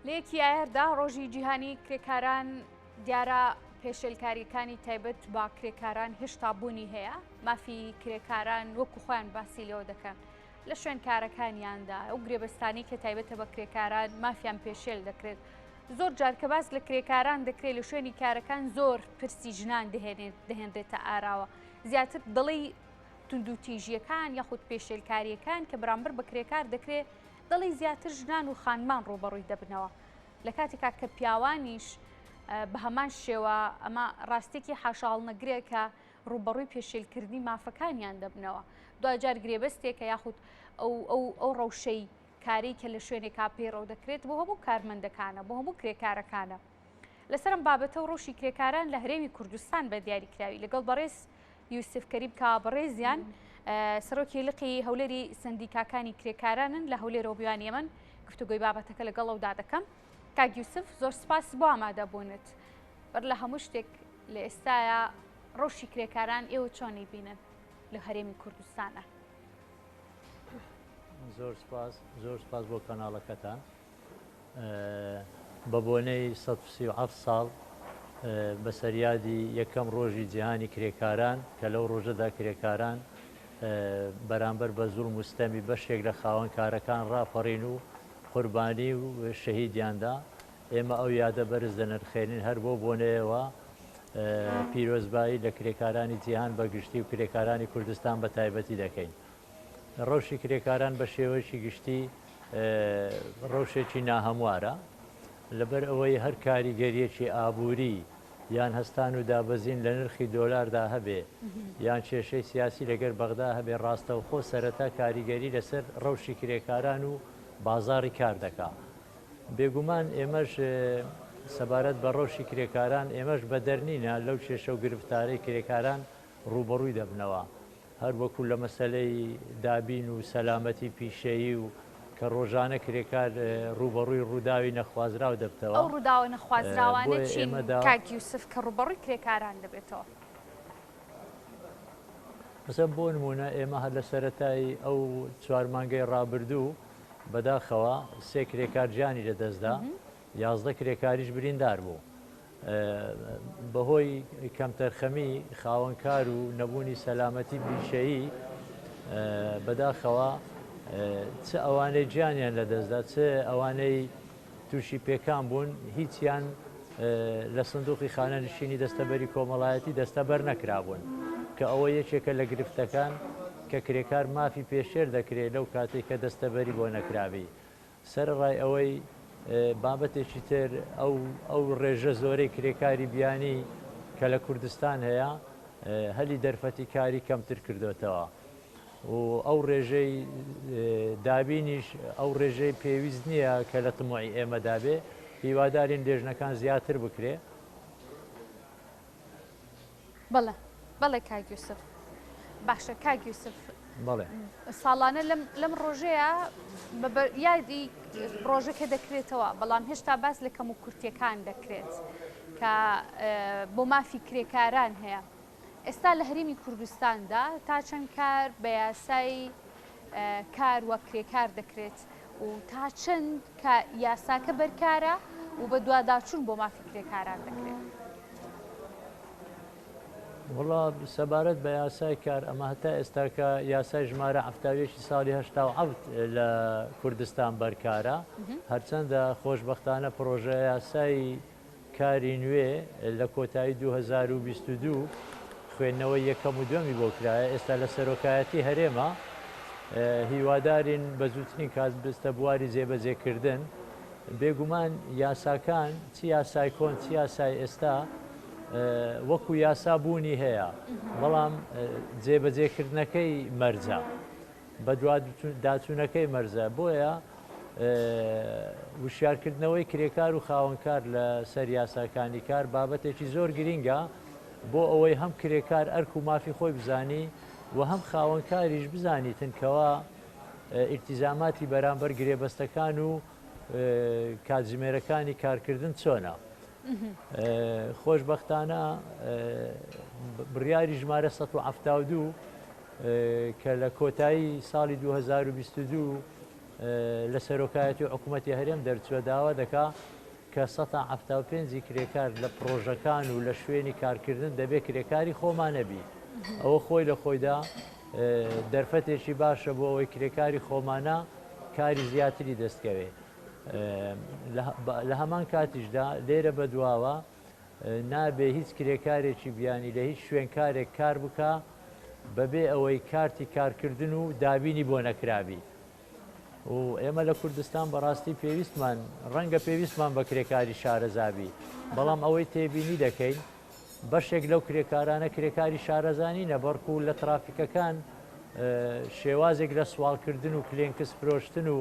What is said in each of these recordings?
لەیەکی ئایردا ڕۆژی جیهانی کرێکاران دیارە پێشێلکاریەکانی تایبەت با کرێکاران هێشتا بوونی هەیە مافی کرێکاران وەکو خۆیان باسی لەوە دەکەن لە شوێن کارەکانیاندا ئەو گرێبەستانی کە تایبەتە بە کرێکاران مافیان پێشێل دەکرێت زۆر جار کە باس لە کرێکاران دەکرێت لە شوێنی کارەکان زۆر پرسی ژنان دەهێنرێتە ئاراوە زیاتر دڵی توندوتیژیەکان یاخود پێشێلکاریەکان کە بەرامبەر بە کرێکار دەکرێت دڵی زیاتر ژنان و خانمان ڕوبەڕووی دەبنەوە لە کاتێکا کە پیاوانیش بە هەمان شێوە ئەمە ڕاستێکی حاشاڵ نەگرێکە ڕوبەڕووی پێشێلکردنی مافەکانیان دەبنەوە دوجار گرێبەستێکە یاخود ئەو ڕەوشەی کاری کە لە شوێنێکا پێڕەو دەکرێت بۆ هەموو کارمەندەکانە بۆ هەموو کرێکارەکانە لەسەرم بابەتە و ڕۆژی کرێکاران لە هەرێمی کوردستان بە دیاریکراوی لەگەڵ بەڕێز یوسف کەریب کا بەڕێزیان سەرۆکی لقی هەولێری سندیکاکانی کرێکارانن لە هەولێرەوە بیوانی ئێمن گفتوگۆی بابەتەکە لەگەڵەوەدا دەکەم کاک یوسف زۆر سپاس بۆ ئامادەبوونت بەر لە هەموو شتێک لە ئێستاە ڕۆژی کرێکاران ئێوە چۆنی بینن لە هەرێمی کوردستانە زۆر سپاس بۆ کەناڵەکەتان بە بۆنەی 137 ساڵ بەسەریادی یەکەم ڕۆژی جیهانی کرێکاران کە لەو ڕۆژەدا کرێکاران بەرامبەر بە زوڵ مستەمی بەشێک لە خاوەن کارەکان ڕاپەڕین و قوربانی و شەهیدیاندا ئێمە ئەو یادە بەرز دەنرخێنین هەر بۆ بۆنەیەوە پیرۆزبایی لە کرێکارانی جیهان بەگشتی و کرێکارانی کوردستان بە تایبەتی دەکەین. ڕۆژی کرێکاران بە شێوەیەکی گشتی ڕۆژێکی ناهەموارە لەبەر ئەوەی هەر کاریگەریەکی ئابووری یان هەستان و دابەزین لە نرخی دۆلاردا هەبێ یان کێشەی سیاسی لەگەر بەغدا هەبێ ڕاستەوخۆ سەرەتا کاریگەری لەسەر ڕەوشی کرێکاران و بازاڕی کار دەکا. بێگومان ئێمەش سەبارەت بە ڕەوشی کرێکاران ئێمەش بە دەرنینە لەو کێشە و گرفتارەی کرێکاران ڕوبەڕووی دەبنەوە هەر وەکو لە مەسەلەی دابین و سەلامەتی پیشەیی و کە ڕۆژانە کرێکار ڕوبەڕووی ڕووداوی نەخوازراو دەبتەوە ئەو ڕووداوە نەخوازراوانە چین کاک یوسف کە ڕوبەڕووی کرێکاران دەبێتەوە مەسەڵەن بۆ نمونە ئێمە هەر لە سەرەتایی ئەو 4 مانگەی ڕابردوو بەداخەوە 3 کرێکار گیانی لەدەستدا 11 کرێکاریش بریندار بوو بەهۆی کەمتەرخەمی خاوەنکار و نەبوونی سەلامەتی پیشەیی بەداخەوە چ ئەوانەی گیانیان لەدەستدا چ ئەوانەی تووشی پێکان بوون هیچیان لە سندوقی خانەنشینی دەستەبەری کۆمەڵایەتی دەستەبەر نەکرابوون کە ئەوە یەکێکە لە گرفتەکان کە کرێکار مافی پێشێر دەکرێت لەو کاتێک کە دەستەبەری بۆ نەکراوی سەرڕای ئەوەی بابەتێکی تر ئەو ڕێژە زۆرەی کرێکاری بیانی کە لە کوردستان هەیە هەلی دەرفەتی کاری کەمتر کردوێتەوە و ئەو ڕێژەی دابینیش ئەو ڕێژەی پێویست نییە کە لە تمۆی ئێمەدابێ هیوادارین لێژنەکان زیاتر بکرێ بەڵێ کاک یوسف باشە کاک یوسف بەڵێ ساڵانە لەم ڕۆژەیە یادی ڕۆژەکە دەکرێتەوە بەڵام هێشتا باس لە کەم و کورتیەکان دەکرێت کە بۆ مافی کرێکاران هەیە ئێستا لە هەرێمی کوردستاندا تا چەند کار بە یاسای کار وە کرێکار دەکرێت و تا چەند کە یاساکە بەرکارە و بە دوواداچوون بۆ مافی کرێکاران دەکرێت وڵا سەبارەت بە یاسای کار ئەمە هەتا ئێستا کە یاسای ژمارە ئەفتاویەکی ساڵی هەشتا لە کوردستان بەرکارە هەرچەندە خۆشبەختانە پرۆژە یاسای کاری نوێ لە کۆتایی 2022 خوێندنەوەی یەکەم و دووەمی بۆ کرایە ئێستا لە سەرۆکایەتی هەرێمە هیوادارین بە زووترین کات بستە بواری جێبەجێکردن بێگومان یاساکان چی یاسای کۆن چی یاسای ئێستا وەکو یاسا بوونی هەیە بەڵام جێبەجێکردنەکەی مەرجە بە داچوونەکەی مەرجە بۆیە وشیارکردنەوەی کرێکار و خاوەنکار لە سەر یاساکانی کار بابەتێکی زۆر گرینگە بۆ ئەوەی هەم کرێکار ئەرک و مافی خۆی بزانی و هەم خاوەنکاریش بزانیتن کەوا ئیلتیزاماتی بەرامبەر گرێبەستەکان و کاتژمێرەکانی کارکردن چۆنە خۆشبەختانە بڕیاری ژمارە 172 کە لە کۆتایی ساڵی 2022 لە سەرۆکایەتی حکوومەتی هەرێم دەرچووە داوا دەکا کە 175 کرێکار لە پرۆژەکان و لە شوێنی کارکردن دەبێت کرێکاری خۆمانەبی ئەوە خۆی لە خۆیدا دەرفەتێکی باشە بۆ ئەوەی کرێکاری خۆمانە کاری زیاتری دەستکەوێت. لە هەمان کاتیشدا لێرە بەدواوە نابێ هیچ کرێکارێکی بیانی لە هیچ شوێنکارێک کار بکە بەبێ ئەوەی کارتی کارکردن و دابینی بۆ نەکرابی. و ئێمە لە کوردستان بەڕاستی پێویستمان ڕەنگە پێویستمان بە کرێکاری شارەزابی، بەڵام ئەوەی تێبینی دەکەین بەشێک لەو کرێکارانە کرێکاری شارەزانی نەبەڕکو و لە ترافیکەکان شێوازێک لە سوالکردن و کلێنکس فرۆشتن و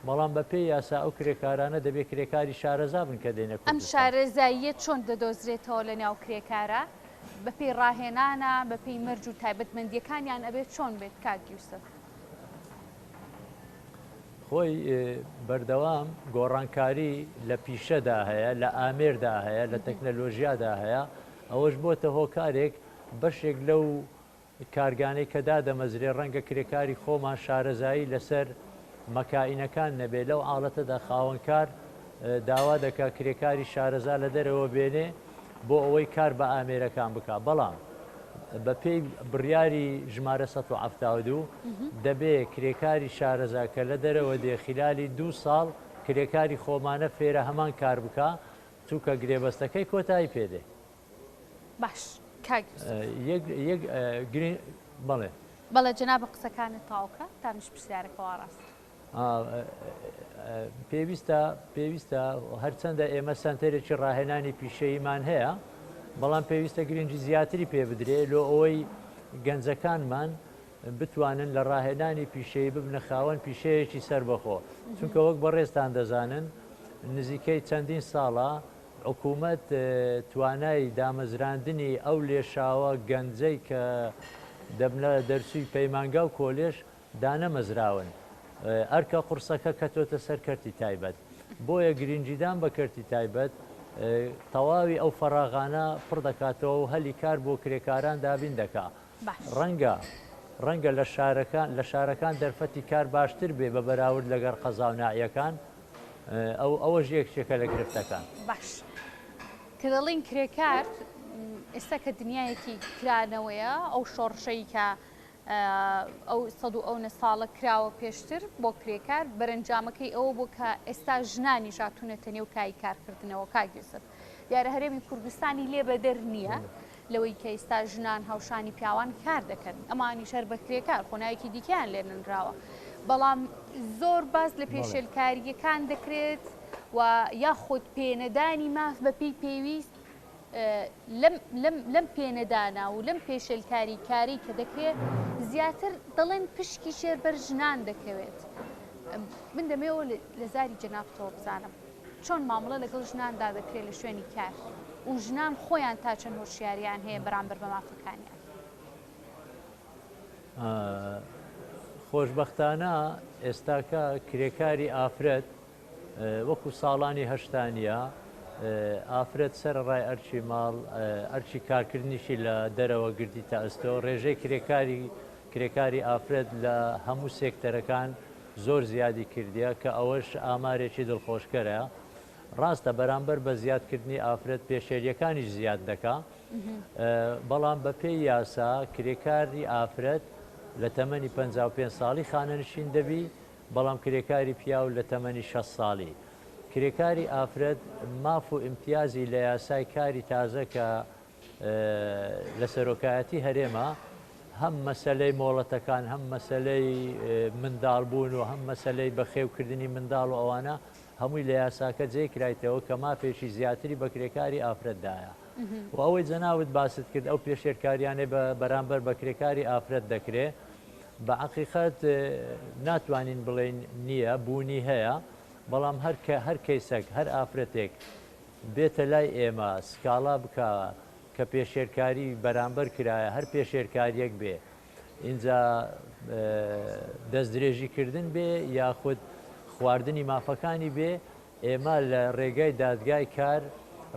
بەڵام بە پێی یاسا ئەو کرێکارانە دەبێت کرێکاری شارەزا بن کە دێنە ئەم شارەزاییە چۆن دەدۆزرێتەوە لە ناو کرێکارە بە پێی ڕاهێنانە بە پێی مەرج و تایبەتمەندیەکانیان ئەبێت چۆن بێت کاک یوسف؟ خۆی بەردەوام گۆڕانکاری لە پیشەدا هەیە، لە ئامێردا هەیە، لە تەکنەلۆژیادا هەیە، ئەوەش بۆتە هۆکارێک بەشێک لەو کارگانەی کە دادەمەزرێ ڕەنگە کرێکاری خۆمان شارەزایی لەسەر مەکائینەکان نەبێ لەو ئاڵەتەدا خاوەنکار داوا دەکا کرێکاری شارەزا لە دەرەوە بێنێ بۆ ئەوەی کار بە ئامێرەکان بکە، بەڵام بە پێی بڕیاری ژمارە 1970 دەبێ کرێکاری شارەزا کە لە دەرەوە دێ خلالی 2 ساڵ کرێکاری خۆمانە فێرە هەمان کار بکە چووکە گرێبەستەکەی کۆتایی پێدێ. باش کاک بڵێ بەڵێ جەنابە قسەکانت تاوکە تامش پرسیارێکەوە ڕاست. پێویستە هەرچەندە ئێمە سنتەرێکی ڕاهێنانی پیشەییمان هەیە، بەڵام پێویستە گرنگی زیاتری پێ بدرێ لۆ ئەوەی گەنجەکانمان بتوانن لە ڕاهێنانی پیشەیی ببنە خاوەن پیشەیەکی سربەخۆ، چونکە وەک بەڕێستان دەزانن نزیکەی چەندین ساڵە حکوومەت توانای دامەزراندنی ئەو لێشاوە گەنجەی کە دەبنە دەرچووی پەیمانگا و کۆلێژ دانەمەزراون ئەرکە قورسەکە کەتۆتە سەر کەرتی تایبەت، بۆیە گرنگیدان بە کەرتی تایبەت تەواوی ئەو فەراغانە پڕ دەکاتەوە و هەلی کار بۆ کرێکاران دابین دەکا. ڕەنگە لە شارەکان دەرفەتی کار باشتر بێ بە بەراورد لەگەڵ قەزاونائیەکان، ئەوەش یەکێکە لە گرفتەکان. باش کە دەڵێن کرێکار ئێستا کە دنیایەکی کرانەوەیە ئەو شۆڕشەی کە ئەو 100 ساڵە کراوە پێشتر بۆ کرێکار بەرەنجامەکەی ئەوە بوو کە ئێستا ژنانی ژاتونەتە نێو کای کارکردنەوە. کاک یوسف دیارە هەرێمی کوردستانی لێ بەدەر نییە لەوەی کە ئێستا ژنان هاوشانی پیاوان کار دەکەن، ئەمانی شەر بە کرێکار خۆنایەکی دیکەیان لێ نراوە، بەڵام زۆر باز لە پێشێلکاریەکان دەکرێت و یاخود پێنەدانی ماف بەپی پێویست لەم پێنەدانا و لەم پێشێلکاری کاری کە دەکرێت زیاتر دەڵێن پشکی شێربەر ژنان دەکەوێت. من دەمەوە لە زاری جەنابتەوە بزانم چۆن مامەڵە لەگەڵ ژناندا دەکرێت لە شوێنی کار و ژنان خۆیان تا چەند هۆشیاریان هەیە بەرامبەر بە مافەکانیان؟ خۆشبەختانە ئێستاکە کرێکاری ئافرەت وەکو ساڵانی هەشتانیە ئافرەت سەرڕای ئەرچی ماڵ ئەرچی کارکردنیشی لە دەرەوە گردی تا ئەستەوە ڕێژەی کرێکاری ئافرەت لە هەموو سێکتەرەکان زۆر زیادی کردیە کە ئەوەش ئامارێکی دڵخۆشکەرە. ڕاستە بەرامبەر بە زیادکردنی ئافرەت پێشێریەکانیش زیاد دەکا، بەڵام بە پێی یاسا کرێکاری ئافرەت لە تەمەنی 55 ساڵی خانەنشین دەبی، بەڵام کرێکاری پیاو لە تەمەنی 60 ساڵی. کرێکاری ئافرەت ماف و ئیمتیازی لە یاسای کاری تازە کە لە سەرۆکایەتی هەرێمە هەم مەسەلەی مۆڵەتەکان، هەم مەسەلەی منداڵبوون و هەم مەسەلەی بەخێوکردنی منداڵ و ئەوانە هەمووی لە یاساکە جێکرایتەوە کە مافێکی زیاتری بە کرێکاری ئافرەتدایە. و ئەوەی جەناوت باست کرد ئەو پێشێرکاریانێ بەرامبەر بە کرێکاری ئافرەت دەکرێت، بە حەقیقەت ناتوانین بڵێن نییە، بوونی هەیە، بەڵام هەر کەیسێک هەر ئافرەتێک بێتە لای ئێمە سکاڵا بکە کە پێشێرکاری بەرامبەر کرایە هەر پێشێرکاریەک بێ، اینجا دەستدرێژیکردن بێ یاخود خواردنی مافەکانی بێ، ئێمە لە ڕێگای دادگای کار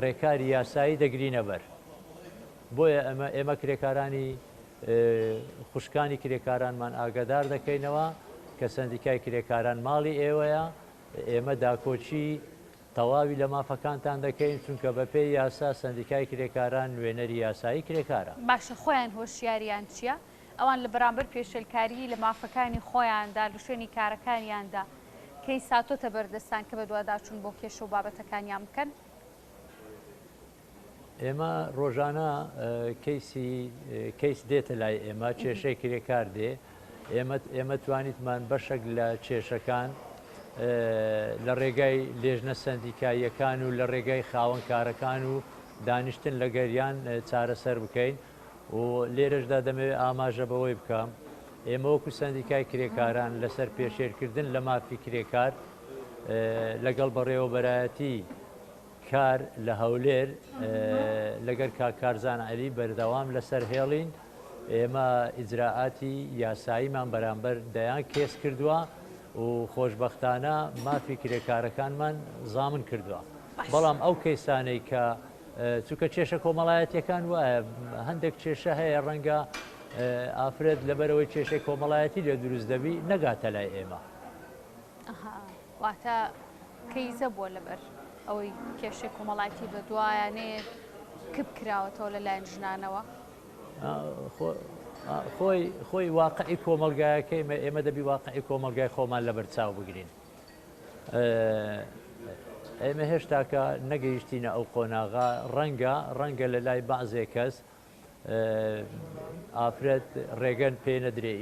ڕێکاری یاسایی دەگرینە بەر. بۆیە ئێمە کرێکارانی خوشکانی کرێکارانمان ئاگادار دەکەینەوە کە کە سندیکای کرێکاران ماڵی ئێوەیە ئێمە داکۆچی تەواوی لە مافەکانتان دەکەین چونکە بەپێی یاسا سندیکای کرێکاران نوێنەری یاسایی کرێکارە. باشە خۆیان هۆشیاریان چییە؟ ئەوان لە بەرامبەر پێشێلکاری لە مافەکانی خۆیاندا لە شوێنی کارەکانیاندا کەی ساتۆتە بەردەستان کە بە دوواداچوون بۆ کێشە و بابەتەکانیان بکەن؟ ئێمە ڕۆژانە کەیس دێتە لای ئێمە کێشەی کرێکار دێ ئێمە توانیتمان بەشێک لە کێشەکان لە ڕێگای لێژنە سندیکاییەکان و لە ڕێگای خاوەن کارەکان و دانیشتن لە گەریان چارەسەر بکەین و لێرەشدا دەمەوێت ئاماژە بەوەی بکەم ئێمە وەکو سندیکای کرێکاران لەسەر پێشێرکردن لە مافی کرێکار لەگەڵ بەڕێوەبەرایەتی کار لە هەولێر لەگەر کارزان عەلی بەردەوام لەسەر هێڵین ئێمە ئیجراعاتی یاساییمان بەرامبەر دەیان کێس کردووە و خۆشببختانە مافی کرێکارەکانمان زامن کردووە بەڵام ئەو کەیسانەی کە چووکە کێشە کۆمەڵایەتیەکان وایە هەندێک کێشە هەیە ڕەنگە ئافرەت لەبەرەوەی کێشەی کۆمەڵایەتی لێ دروست دەبی نەگاتە لای ئێمە. واتە کەیزە بووە لەبەر ئەوەی کێشەی کۆمەڵایەتی بە دوایانێ کب کراوەتەوە لەلایەن ژنانەوە. خۆی واقعی کۆمەلگایەکەی ئێمە دەبی واقعی کۆمەلگای خۆمان لەبەر چاو بگرین. ئێمە هێشتاکە نەگەیشتینە ئەو قۆناغا ڕەنگە لە لای بەعزێ کەس ئافرەت ڕێگەن پێ نەدرێ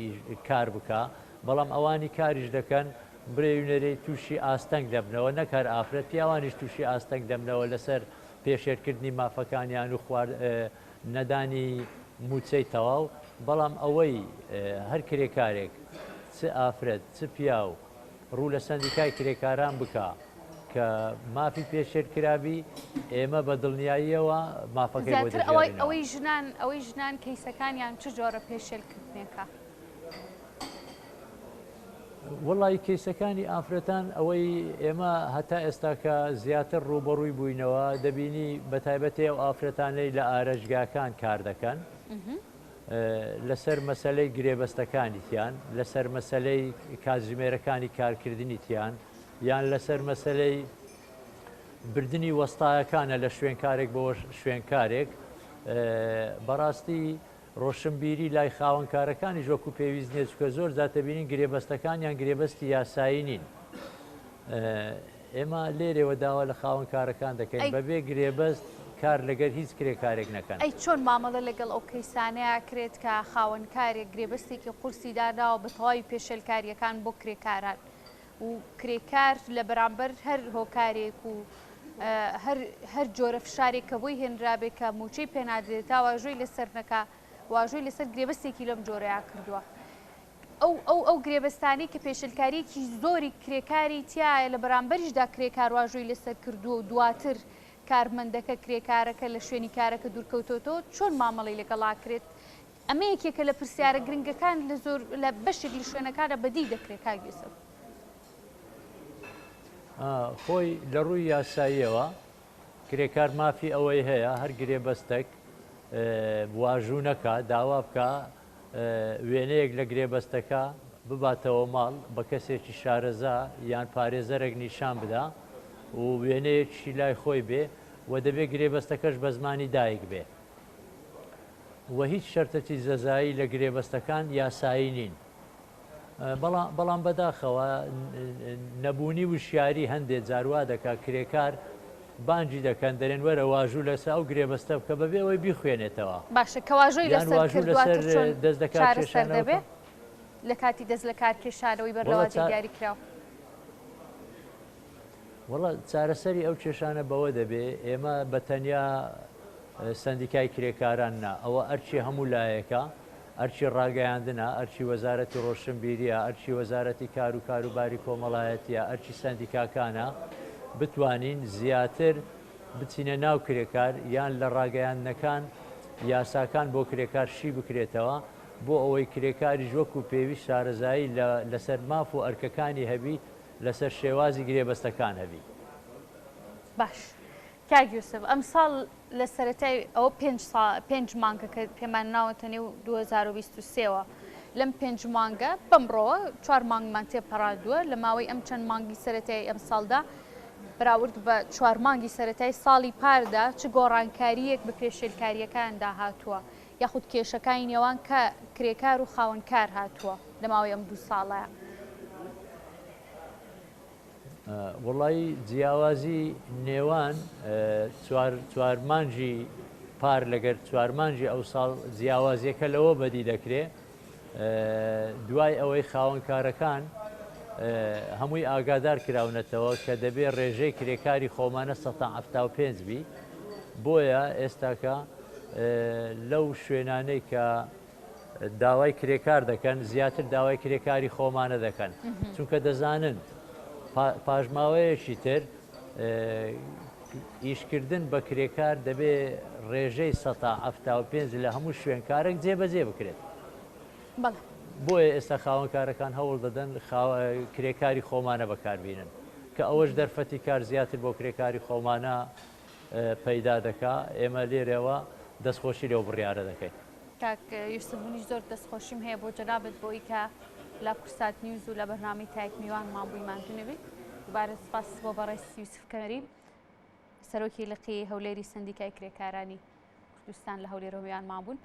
کار بکە بەڵام ئەوانی کاریش دەکەن برێوینەرەی تووشی ئاستەنگ دەبنەوە نەکار ئافرەت پیاوانیش تووشی ئاستەنگ دەبنەوە لەسەر پێشێرکردنی مافەکانیان و نەدانی موچەی تەواو بەڵام ئەوەی هەر کرێکارێک چ ئافرەت چ پیا و ڕوو لە سندیکای کرێکاران بکە کە مافی پێشێرکرابی ئێمە بە دڵنیاییەوە مافەکەی ئەوەی ژنان کەیسەکانیان چ جۆرە پێشێلکردنێکە؟ وڵی کەیسەکانی ئافرەتان ئەوەی ئێمە هەتا ئێستاکە زیاتر ڕوبەڕووی بووینەوە دەبینی بە تایبەتی ئەو ئافرەتانەی لە ئارەژگاکان کار دەکەن لەسەر مەسلەی گرێبەستەکانیتیان لەسەر مەسلەی کاتژمێرەکانی کارکردنیتیان یان لەسەر مەسلەی بردننی وەستایەکانە لە شوێنکارێک بۆ شوێنکارێک بەڕاستی ڕۆشنبیری لای خاوەنکارەکانی ژۆکو پێویست نیە چکە زۆر زیاتەبینین گرێبەستەکان یان گرێبەستی یاسایی نین ئێمە لێرەوە داوا لە خاوەنکارەکان دەکەین بەبێ گرێبەست کار لەگەر هیچ کرێکارێک نەکەن. ئەی چۆن مامەڵە لەگەڵ ئەو کەیسانەیە کرێت کە خاوەنکارێک گرێبەستێکی قورسی داداوە بە تەواوی پێشێلکاریەکان بۆ کرێکاران و کرێکار لە بەرامبەر هەر هۆکارێک و هەر جۆرە فشارێک کە بۆی هێنرابێت کە موچەی پێنادرێت تا واژۆی لەسەر نەکا واژۆی لەسەر گرێبەستێکی لەم جۆرەیە کردووە. ئەو گرێبەستانی کە پێشلکاریەکی زۆری کرێکاری تایە لە بەرامبەریشدا کرێکار واژۆی لەسەر کردووە و دواتر کارمەندەکە کرێکارەکە لە شوێنی کارەکە دوورکەوتۆتەوە چۆن مامەڵی لەگەڵا کرێت؟ ئەمە یەکێکە لە پرسیارە گرنگەکان لە بەشێک لە شوێنەکانە بەدی دەکرێت کاگوێسف. خۆی لە ڕووی یاساییەوە کرێکار مافی ئەوەی هەیە هەر گرێبەستێک واژوو نەکە داوا بکە وێنەیەک لە گرێبەستەکە بباتەوە ماڵ بە کەسێکی شارەزا یان پارێزەرێک نیشان بدا و وێنەیەکی لای خۆی بێ و دەبێت گرێبەستەکەش بە زمانی دایک بێ و هیچ شەرتەی جەزایی لە گرێبەستەکان یاسایی نین. بەڵام بەداخەوە نەبوونی وشیاری هەندێک جاروا دەکات کرێکار بانجی دەکەن دەرێن وەرە واژوو لەسەر ئەو گرێبەستە بکە بەبێ ئەوەی بیخوێنێتەوە. باشە کە واژۆی لەسەر دەست دەکات دەبێت لە کاتی دەست لە کار کێشانەوەی بەرلەوازی دیاری کراوە. وەڵا چارەسەری ئەو کێشانە بەوە دەبێ ئێمە بە تەنیا سندیکای کرێکاران نا ئەوە ئەرچی هەموو لایەکە ئەرچی ڕاگەیاندنە ئەرچی وەزارەتی ڕۆشنبیریە ئەرچی وەزارەتی کار و کاروباری کۆمەڵایەتیە ئەرچی سندیکاکانە بتوانین زیاتر بچینە ناو کرێکار یان لە ڕاگەیاندنەکان یاساکان بۆ کرێکار شی بکرێتەوە بۆ ئەوەی کرێکاری وەکو پێویست شارەزایی لەسەر ماف و ئەرکەکانی هەبی لەسەر شێوازی گرێبەستەکان هەبی. باش کاگوێسف ئەم ساڵ لە سەرەتای ئەوە 5 مانگە کە پێمان ناوەتە نێو 2023ەوە لەم 5 مانگە بەمڕۆ 4 مانگمان تێپەڕاندووە لە ماوەی ئەم چەند مانگی سەرەتایی ئەم ساڵدا بەراورد بە 4 مانگی سەرەتای ساڵی پاردا چ گۆڕانکاریەک بە پێشێلکاریەکاندا هاتووە یاخود کێشەکانی نێوان کە کرێکار و خاوەنکار هاتووە لە ماوەی ئەم 2 ساڵەیە؟ وڵی جیاوازی نێوان چوارمانجی پار لەگەر چوارمانجی ئەو ساڵ جیاوازیەکە لەوە بەدی دەکرێت دوای ئەوەی خاوەنکارەکان هەمووی ئاگادار کراونەتەوە کە دەبێت ڕێژەی کرێکاری خۆمانە 175 بی بۆیە ئێستاکە لەو شوێنانەی کە داوای کرێکار دەکەن زیاتر داوای کرێکاری خۆمانە دەکەن چونکە دەزانن پاژماوەیەکی تر ئیشکردن بە کرێکار دەبێت ڕێژەی 175 لە هەموو شوێنکارێک جێبەجێ بکرێت. بۆیە ئێستا خاوەنکارەکان هەوڵ دەدەن کرێکاری خۆمانە بەکاربینن کە ئەوەش دەرفەتی کار زیاتر بۆ کرێکاری خۆمانە پەیدا دەکا ئێمە لێرەوە دەستخۆشی لەو بڕیارە دەکەین. کاک یوسفبوونیش زۆر دەستخۆشیم هەیە بۆ جەنابەت بۆی کە لە کورسات نیوز و لە بەرنامەی تایک میوان مابوویمان دونەبێت دووبارە سپاس بۆ بەڕێستی یوسف کەمەری سەرۆکی لقی هەولێری سندیکای کرێکارانی کوردستان لە هەولێرە میوان مابوون.